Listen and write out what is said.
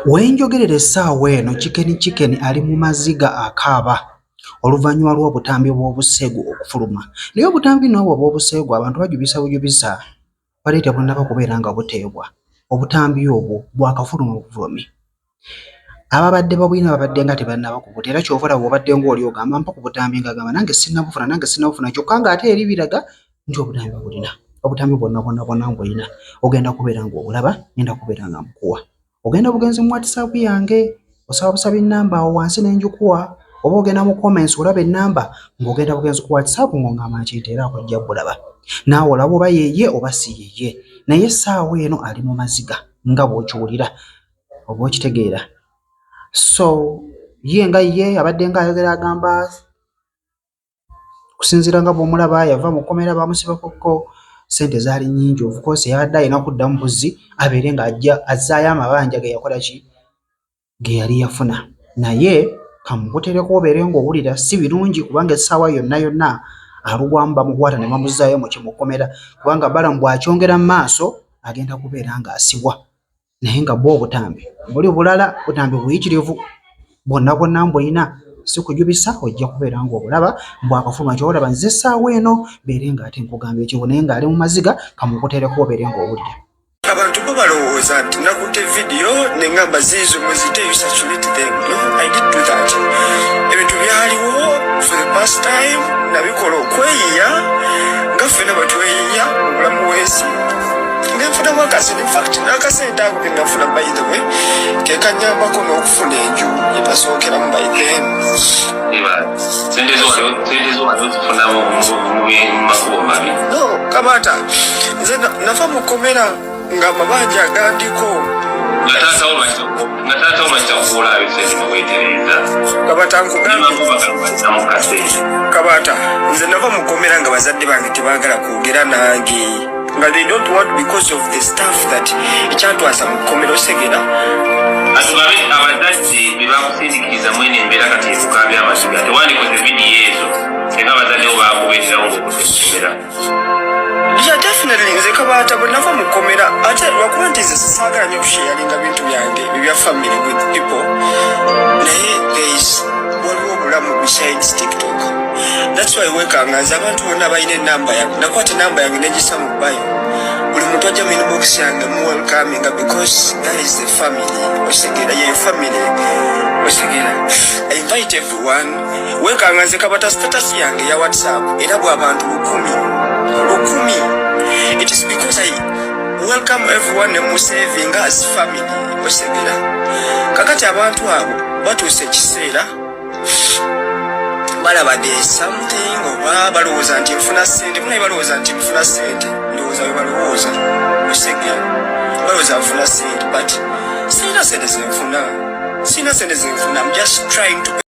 Wenjogerera essaawa eno Chicken ali mu maziga akaaba oluvannyuma lw'obutambi bw'obuseegu okufuluma. Naye obutambi n'obwo bw'obuseegu abantu bajubisa baleeta bunnaba kubeera nga buteebwa. Obutambi obwo bwakafuluma buvulumi. Ababadde babulina babadde nga tebannaba kubuta era ky'ova olaba obadde ng'oli ogamba mpa ku butambi ng'agamba nange sinnabufuna kyokka ng'ate eri biraga nti obutambi babulina. Obutambi bwonna mbulina ogenda kubeera ng'obulaba ngenda kubeera nga mbukuwa. Ogenda bugenzi mu WhatsApp yange osaba busabi nnamba awo wansi n'enjikuwa oba ogenda mu comments olaba ennamba ng'ogenda bugenzi ku WhatsApp ng'ongamba nti era akojja bulaba. Naawe olaba oba yeeye oba si yeeye. Naye essaawa eno ali mu maziga nga bw'okiwulira oba okitegeera. So ye nga ye abadde nga ayogera agamba kusinziira nga bw'omulaba yava mu kkomera bamusibako sente zaali nnyingi of course yabadde alina kuddamu buzzi abeere ng'ajja azzaayo amabanja ge yakola ki ge yali yafuna. Naye kamubutereko obeere ng'owulira si birungi kubanga essaawa yonna alugwamu bamukwata ne bamuzzaayo mu kkomera kubanga balamu bw'akyongera mu maaso agenda kubeera ng'asibwa. Naye nga bwo obutambi buli bulala butambi buyitirivu bwonna mbulina si kujubisa ojja kubeera ng'obulaba bwakafuluma ky'olaba nze essaawa eno beere ng'ate nkugamba ekibu naye ng'ali mu maziga kamubutereko obeere ng'owulira. Abantu bo balowooza nti nakutte vidiyo ne ngamba ziizo muzite you saturate them. No, I did do that. Ebintu byaliwo for the past time nabikola okweyiya nga ffena batweyiya mu bulamu bw'ensi. Nenfuna mwakasi in fact n'akasente ako ke nafuna by the way ke kanyambako n'okufuna enju etasookeramu by then. Sente zo zifuna mu makubo mabi. No, Kabata nze nafa mu kkomera nga amabanja agandiko nga taata omanyisa kufuula abisente n'obwetereza. Kabata nze nava mu kkomera nga bazadde bange tebaagala kwogera nange nga they don't want because of the stuff that ekyatwasa mu kkomera osegera. Atubabe abazadde be bakusindiikiriza mwene embeera kati ekukambya amaziga tewandikoze vidiyo ezo singa abazadde bo baakubeeterawo ng'okutekkomera. Yeah, definitely nze Kabata bwe nava mu kkomera ate lwakuba nti nze saagala nnyo okusharinga bintu byange ebya family with people naye waliwo obulamu besides TikTok. That's why wekanga nze abantu bonna balina ennamba yange nakwata ennamba yange negisa mu bayo buli muntu ajja mu inbox yange mu welcoming because that is the family osegera ye family osegera. I invite everyone wekanga nze Kabata status yange ya WhatsApp era bw'abantu 10 it is because I welcome everyone and saving as family osegera. Kakati abantu abo batuuse ekiseera balaba there something oba balowooza nti nfuna ssente munaye balowooza nti nfuna ssente ndowooza we balowooza osegera balowooza nfuna ssente but sina ssente zenfuna I'm just trying to